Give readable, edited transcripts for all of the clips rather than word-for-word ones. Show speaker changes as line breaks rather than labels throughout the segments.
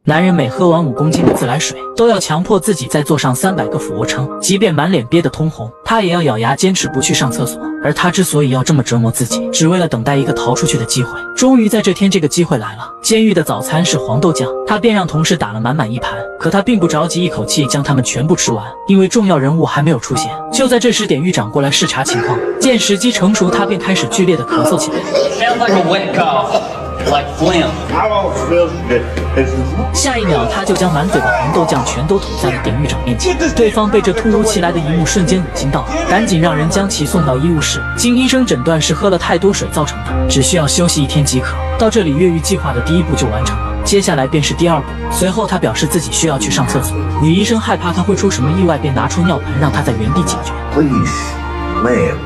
男人每喝完5公斤的自来水，都要强迫自己再做上300个俯卧撑，即便满脸憋得通红，他也要咬牙坚持不去上厕所。而他之所以要这么折磨自己，只为了等待一个逃出去的机会。终于在这天，这个机会来了。监狱的早餐是黄豆酱，他便让同事打了满满1盘。可他并不着急，一口气将它们全部吃完，因为重要人物还没有出现。就在这时，典狱长过来视察情况，见时机成熟，他便开始剧烈的咳嗽起来。下一秒，他就将满嘴的黄豆酱全都吐在了典狱长面前。对方被这突如其来的一幕瞬间恶心到了，赶紧让人将其送到医务室。经医生诊断是喝了太多水造成的，只需要休息1天即可。到这里，越狱计划的第1步就完成了，接下来便是第2步。随后他表示自己需要去上厕所，女医生害怕他会出什么意外，便拿出尿盆让他在原地解决。
Please, ma'am,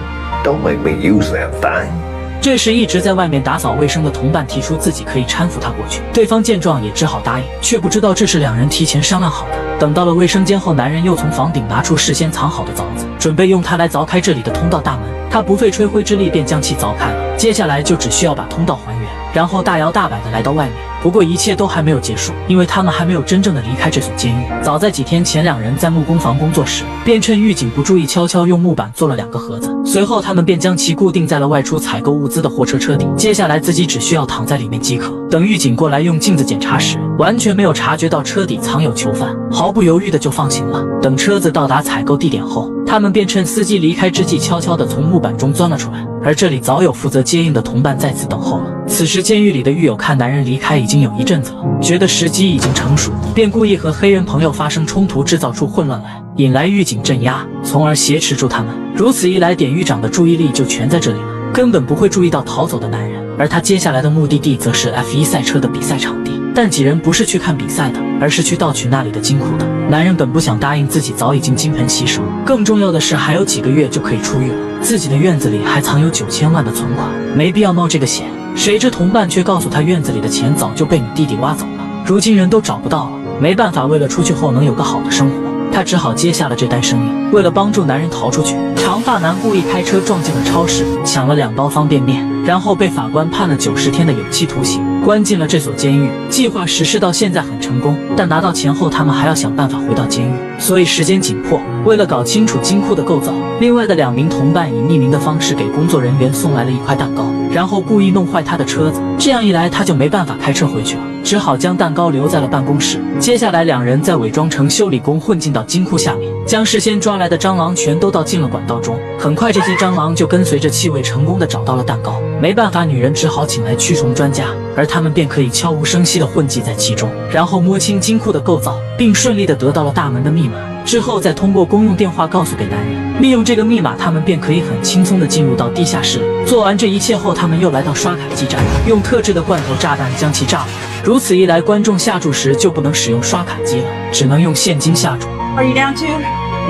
don't make me use that thing.
这时，一直在外面打扫卫生的同伴提出自己可以搀扶他过去，对方见状也只好答应，却不知道这是2人提前商量好的。等到了卫生间后，男人又从房顶拿出事先藏好的凿子，准备用它来凿开这里的通道大门。他不费吹灰之力便将其凿开了，接下来就只需要把通道还原，然后大摇大摆地来到外面。不过一切都还没有结束，因为他们还没有真正的离开这所监狱。早在几天前，2人在木工房工作时，便趁狱警不注意，悄悄用木板做了2个盒子。随后他们便将其固定在了外出采购物资的货车车底，接下来自己只需要躺在里面即可。等狱警过来用镜子检查时，完全没有察觉到车底藏有囚犯，毫不犹豫的就放行了。等车子到达采购地点后，他们便趁司机离开之际，悄悄地从木板中钻了出来。而这里早有负责接应的同伴在此等候了。此时监狱里的狱友看男人离开已经有一阵子了，觉得时机已经成熟，便故意和黑人朋友发生冲突，制造出混乱来，引来狱警镇压，从而挟持住他们。如此一来，典狱长的注意力就全在这里了，根本不会注意到逃走的男人。而他接下来的目的地则是 F1 赛车的比赛场地，但几人不是去看比赛的，而是去盗取那里的金库的。男人本不想答应自己早已经金盆洗手，更重要的是还有几个月就可以出狱了，自己的院子里还藏有9000万的存款，没必要冒这个险。谁知同伴却告诉他，院子里的钱早就被你弟弟挖走了，如今人都找不到了。没办法，为了出去后能有个好的生活，他只好接下了这单生意。为了帮助男人逃出去，长发男故意开车撞进了超市，抢了2包方便面，然后被法官判了90天的有期徒刑，关进了这所监狱。计划实施到现在很成功，但拿到钱后他们还要想办法回到监狱，所以时间紧迫。为了搞清楚金库的构造，另外的2名同伴以匿名的方式给工作人员送来了1块蛋糕，然后故意弄坏他的车子。这样一来，他就没办法开车回去了，只好将蛋糕留在了办公室。接下来2人再伪装成修理工混进到金库下面，将事先抓来的蟑螂全都倒进了管道中。很快这些蟑螂就跟随着气味成功的找到了蛋糕。没办法，女人只好请来驱虫专家，而他们便可以悄无声息地混迹在其中，然后摸清金库的构造，并顺利地得到了大门的密码。之后再通过公用电话告诉给男人，利用这个密码，他们便可以很轻松地进入到地下室里。做完这一切后，他们又来到刷卡机站，用特制的罐头炸弹将其炸了。如此一来，观众下注时就不能使用刷卡机了，只能用现金下注。
Are you down too?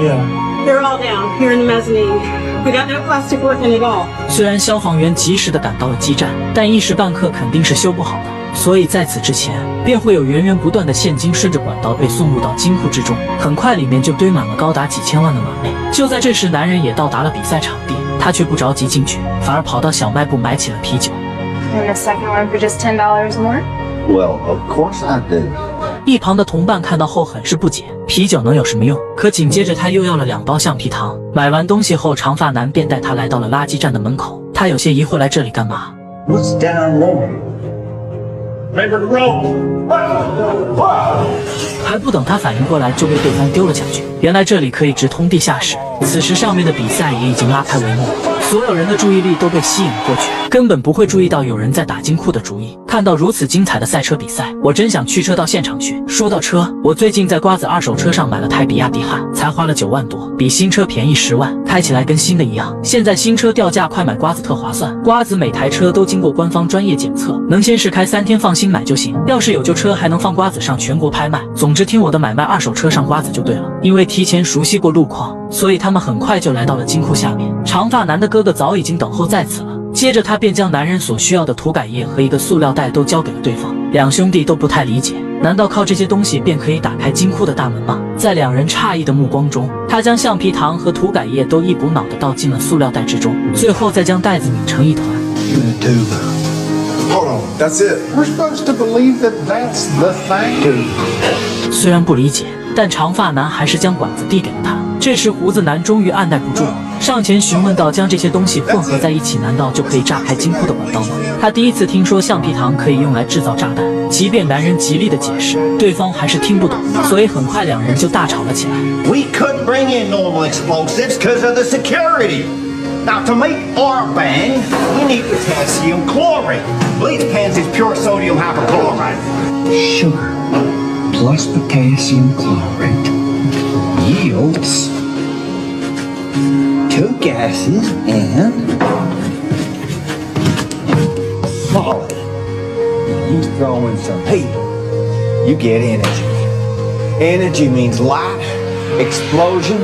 Yeah.
They're all down here in the mezzanine. We got no plastic working at all.
虽然消防员及时地赶到了基站，但一时半刻肯定是修不好的，所以在此之前便会有源源不断的现金顺着管道被送入到金库之中。很快里面就堆满了高达几千万的马内。就在这时，男人也到达了比赛场地，他却不着急进去，反而跑到小卖部买起了啤酒。
And the second one for just $10 more?
Well, of course I do.
一旁的同伴看到后很是不解，啤酒能有什么用？可紧接着他又要了2包橡皮糖。买完东西后，长发男便带他来到了垃圾站的门口。他有些疑惑，来这里干嘛？
What's down there?
Paper roll.
还不等他反应过来，就被对方丢了下去。原来这里可以直通地下室。此时上面的比赛也已经拉开帷幕，所有人的注意力都被吸引过去，根本不会注意到有人在打金库的主意。看到如此精彩的赛车比赛，我真想驱车到现场去。说到车，我最近在瓜子二手车上买了台比亚迪汉，才花了9万多，比新车便宜10万，开起来跟新的一样。现在新车掉价，快买瓜子特划算。瓜子每台车都经过官方专业检测，能先试开3天，放心买就行。要是有旧车，还能放瓜子上全国拍卖。总之听我的，买卖二手车上瓜子就对了。因为提前熟悉过路况，所以他们很快就来到了金库下面。长发男的哥哥早已经等候在此了。接着他便将男人所需要的涂改液和一个塑料袋都交给了对方。2兄弟都不太理解，难道靠这些东西便可以打开金库的大门吗？在2人诧异的目光中，他将橡皮糖和涂改液都一股脑地倒进了塑料袋之中，最后再将袋子拧成一团。
Hold on, that's it. We're supposed to believe that that's the thing.
虽然不理解，但长发男还是将管子递给了他。这时胡子男终于按耐不住了，上前询问道：“将这些东西混合在一起，难道就可以炸开金库的管道吗？”他第一次听说橡皮糖可以用来制造炸弹，即便男人极力的解释，对方还是听不懂，所以很快两人就大吵了起来。
We couldn't bring in normal explosives because of the security. Now, to make our bang, we need potassium chlorate. Bleach pans is pure sodium hypochlorite.
Sugar plus potassium chlorate yields 2 gases and solid. You throw in some heat, you get energy.
Energy means light, explosion,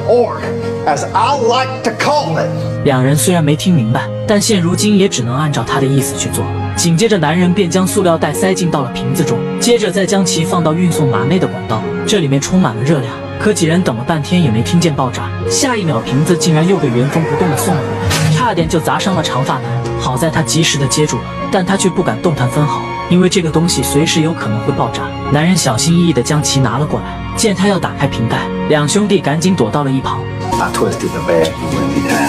or, as I like to call it,
两人虽然没听明白，但现如今也只能按照他的意思去做。紧接着，男人便将塑料袋塞进到了瓶子中，接着再将其放到运送马内的管道，这里面充满了热量。可几人等了半天也没听见爆炸，下一秒瓶子竟然又被原封不动的送了回来，差点就砸伤了长发男。好在他及时的接住了，但他却不敢动弹分毫，因为这个东西随时有可能会爆炸。男人小心翼翼地将其拿了过来，见他要打开瓶盖，两兄弟赶紧躲到了一旁。
I twisted the bag and went it down.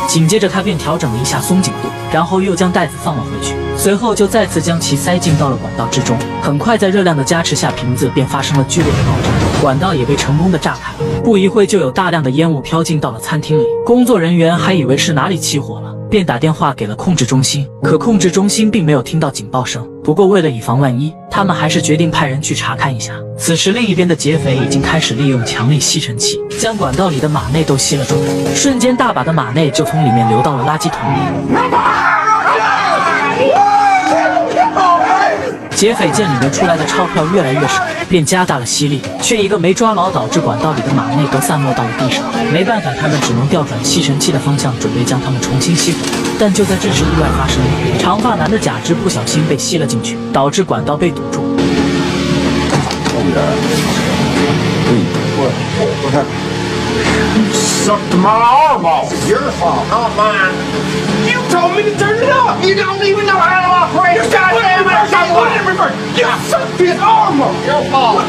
紧接着他便调整了一下松紧度，然后又将袋子放了回去，随后就再次将其塞进到了管道之中。很快在热量的加持下，瓶子便发生了剧烈的爆炸，管道也被成功的炸开了。不一会就有大量的烟雾飘进到了餐厅里，工作人员还以为是哪里起火了，便打电话给了控制中心。可控制中心并没有听到警报声，不过为了以防万一，他们还是决定派人去查看一下。此时另一边的劫匪已经开始利用强力吸尘器将管道里的马内都吸了出来，瞬间大把的马内就从里面流到了垃圾桶里。劫匪见里面出来的钞票越来越少，便加大了吸力，却一个没抓牢，导致管道里的马内都散落到了地上。没办法，他们只能调转吸尘器的方向，准备将它们重新吸回来。但就在这时，意外发生了，长发男的假肢不小心被吸了进去，导致管道被堵住。
What happened? You sucked my arm off.
it's your fault, not mine. You told me to turn it up. You don't even know how to operate a goddamn reverse.
You sucked his arm off.
Your fault.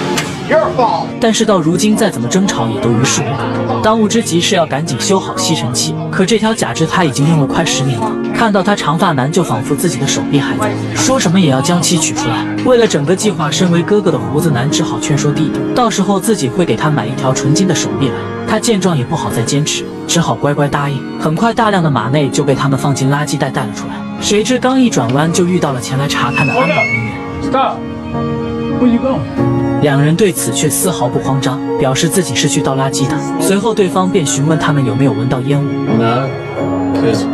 Your fault.
但是到如今再怎么争吵也都于事无补。当务之急是要赶紧修好吸尘器，可这条假肢他已经用了快10年了。看到他长发男，就仿佛自己的手臂还在，说什么也要将其取出来。为了整个计划，身为哥哥的胡子男只好劝说弟弟，到时候自己会给他买一条纯金的手臂来。他见状也不好再坚持，只好乖乖答应。很快，大量的马内就被他们放进垃圾袋带了出来。谁知刚一转弯，就遇到了前来查看的安保人员。
Stop. Where you going?
两人对此却丝毫不慌张，表示自己是去倒垃圾的。随后对方便询问他们有没有闻到烟雾。
No, because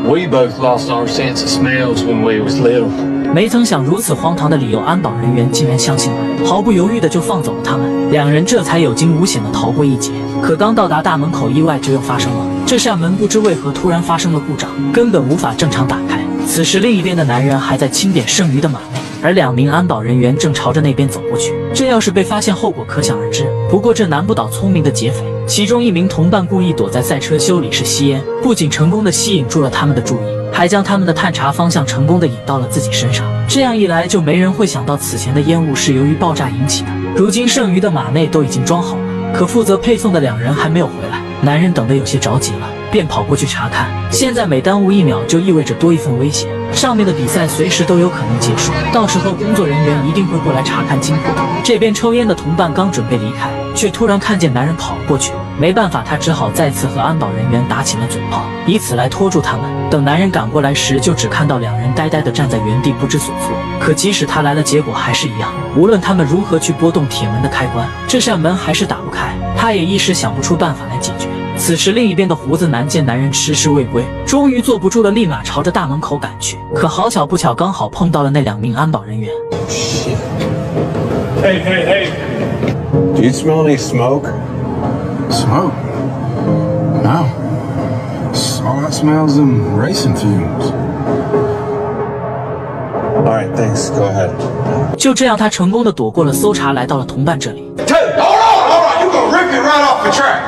we both lost our sense of smells when we was little.
没曾想如此荒唐的理由，安保人员竟然相信了，毫不犹豫的就放走了他们。两人这才有惊无险的逃过一劫。可刚到达大门口，意外就又发生了。这扇门不知为何突然发生了故障，根本无法正常打开。此时另一边的男人还在清点剩余的马内，而2名安保人员正朝着那边走过去。这要是被发现，后果可想而知。不过这难不倒聪明的劫匪，其中一名同伴故意躲在赛车修理室吸烟，不仅成功的吸引住了他们的注意，还将他们的探查方向成功的引到了自己身上。这样一来，就没人会想到此前的烟雾是由于爆炸引起的。如今剩余的马内都已经装好了，可负责配送的2人还没有回来。男人等得有些着急了，便跑过去查看。现在每耽误1秒，就意味着多一份危险。上面的比赛随时都有可能结束，到时候工作人员一定会过来查看金库的。这边抽烟的同伴刚准备离开，却突然看见男人跑了过去。没办法，他只好再次和安保人员打起了嘴炮，以此来拖住他们。等男人赶过来时，就只看到2人呆呆地站在原地不知所措。可即使他来了，结果还是一样。无论他们如何去拨动铁门的开关，这扇门还是打不开。他也一时想不出办法来解决。此时另一边的胡子男见男人迟迟未归，终于坐不住了，立马朝着大门口赶去。可好巧不巧，刚好碰到了那2名安保人员。
Hey.
Do you smell any smoke? Smoke? No. All I smell is them racing fumes. All right, thanks. Go ahead.
就这样，他成功的躲过了搜查，来到了同伴这里。
Hold on! You gonna rip it right off the track.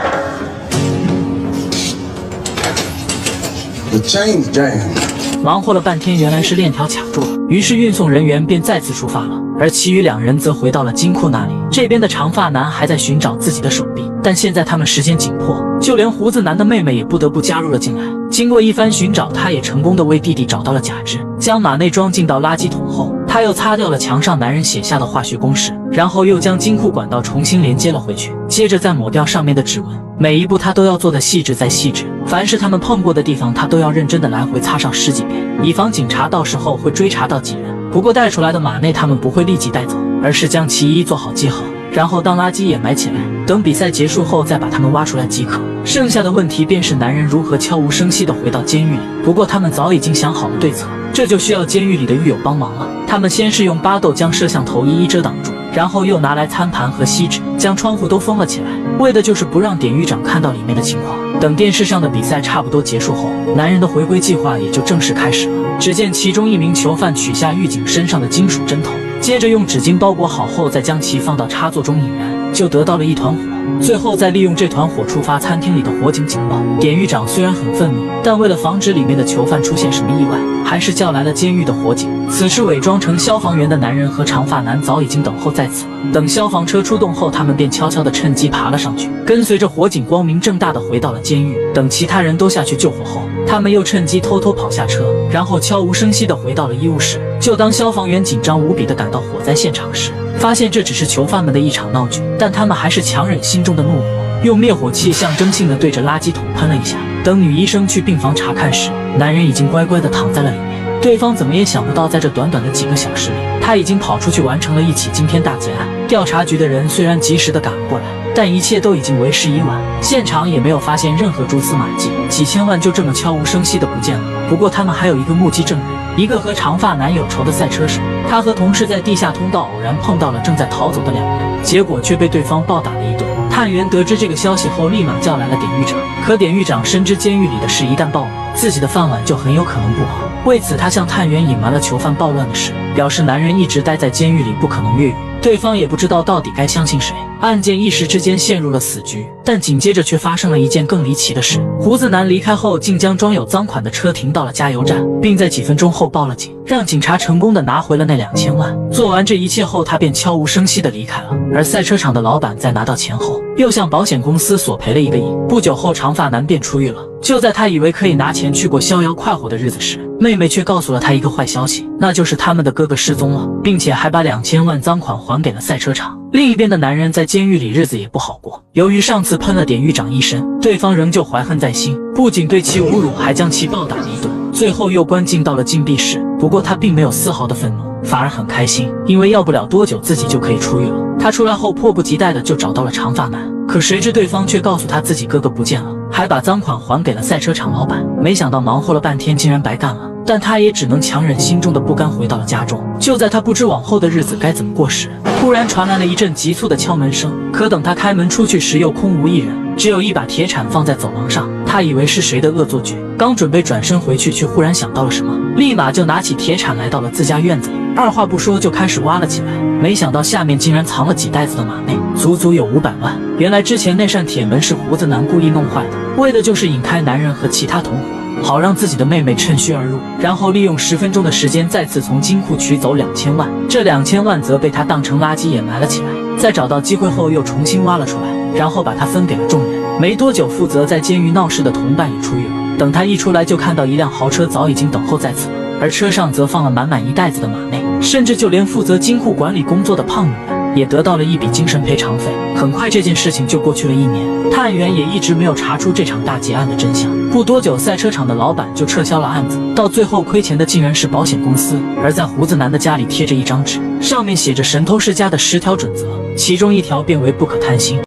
The chain's jammed.
忙活了半天，原来是链条卡住了，于是运送人员便再次出发了，而其余两人则回到了金库那里。这边的长发男还在寻找自己的手臂，但现在他们时间紧迫，就连胡子男的妹妹也不得不加入了进来。经过一番寻找，他也成功的为弟弟找到了假肢，将马内装进到垃圾桶后，他又擦掉了墙上男人写下的化学公式，然后又将金库管道重新连接了回去，接着再抹掉上面的指纹。每一步他都要做的细致再细致，凡是他们碰过的地方，他都要认真的来回擦上10几遍，以防警察到时候会追查到几人。不过带出来的马内他们不会立即带走，而是将其一做好记号，然后当垃圾掩埋起来，等比赛结束后再把他们挖出来即可。剩下的问题便是男人如何悄无声息地回到监狱里。不过他们早已经想好了对策，这就需要监狱里的狱友帮忙了。他们先是用巴豆将摄像头一一遮挡住，然后又拿来餐盘和锡纸将窗户都封了起来，为的就是不让典狱长看到里面的情况。等电视上的比赛差不多结束后，男人的回归计划也就正式开始了。只见其中一名囚犯取下狱警身上的金属针头，接着用纸巾包裹好后，再将其放到插座中引燃，就得到了一团火。最后再利用这团火触发餐厅里的火警警报。典狱长虽然很愤怒，但为了防止里面的囚犯出现什么意外，还是叫来了监狱的火警。此时伪装成消防员的男人和长发男早已经等候在此了。等消防车出动后，他们便悄悄地趁机爬了上去，跟随着火警光明正大地回到了监狱。等其他人都下去救火后，他们又趁机偷偷跑下车，然后悄无声息地回到了医务室。就当消防员紧张无比地赶到火灾现场时，发现这只是囚犯们的一场闹剧，但他们还是强忍心中的怒火，用灭火器象征性地对着垃圾桶喷了一下。等女医生去病房查看时，男人已经乖乖地躺在了里面。对方怎么也想不到，在这短短的几个小时里，他已经跑出去完成了一起惊天大劫案。调查局的人虽然及时地赶了过来，但一切都已经为时已晚，现场也没有发现任何蛛丝马迹，几千万就这么悄无声息地不见了。不过他们还有一个目击证人，一个和长发男有仇的赛车手，他和同事在地下通道偶然碰到了正在逃走的两人，结果却被对方暴打了一顿。探员得知这个消息后，立马叫来了典狱长。可典狱长深知监狱里的事一旦暴露，自己的饭碗就很有可能不保。为此，他向探员隐瞒了囚犯暴乱的事，表示男人一直待在监狱里，不可能越狱。对方也不知道到底该相信谁，案件一时之间陷入了死局。但紧接着却发生了一件更离奇的事：胡子男离开后，竟将装有赃款的车停到了加油站，并在几分钟后报了警，让警察成功的拿回了那2000万。做完这一切后，他便悄无声息的离开了。而赛车场的老板在拿到钱后，又向保险公司索赔了1个亿。不久后，长发男便出狱了。就在他以为可以拿钱去过逍遥快活的日子时，妹妹却告诉了他一个坏消息，那就是他们的哥哥失踪了，并且还把2000万赃款还给了赛车场。另一边的男人在监狱里日子也不好过，由于上次喷了典狱长一身，对方仍旧怀恨在心，不仅对其侮辱，还将其暴打了一顿，最后又关进到了禁闭室。不过他并没有丝毫的愤怒，反而很开心，因为要不了多久自己就可以出狱了。他出来后迫不及待的就找到了长发男，可谁知对方却告诉他自己哥哥不见了，还把赃款还给了赛车场老板。没想到忙活了半天竟然白干了，但他也只能强忍心中的不甘回到了家中。就在他不知往后的日子该怎么过时，突然传来了一阵急促的敲门声。可等他开门出去时，又空无一人，只有一把铁铲放在走廊上。他以为是谁的恶作剧，刚准备转身回去，却忽然想到了什么，立马就拿起铁铲来到了自家院子里，二话不说就开始挖了起来。没想到下面竟然藏了几袋子的马内，足足有500万。原来之前那扇铁门是胡子男故意弄坏的，为的就是引开男人和其他同伙，好让自己的妹妹趁虚而入，然后利用10分钟的时间再次从金库取走2000万。这2000万则被他当成垃圾掩埋了起来，在找到机会后又重新挖了出来，然后把它分给了众人。没多久，负责在监狱闹事的同伴也出狱了。等他一出来，就看到一辆豪车早已经等候在此了，而车上则放了满满1袋子的马内，甚至就连负责金库管理工作的胖女人也得到了一笔精神赔偿费。很快这件事情就过去了1年，探员也一直没有查出这场大劫案的真相。不多久，赛车场的老板就撤销了案子，到最后亏钱的竟然是保险公司。而在胡子男的家里贴着一张纸，上面写着神偷世家的10条准则，其中1条便为不可贪心。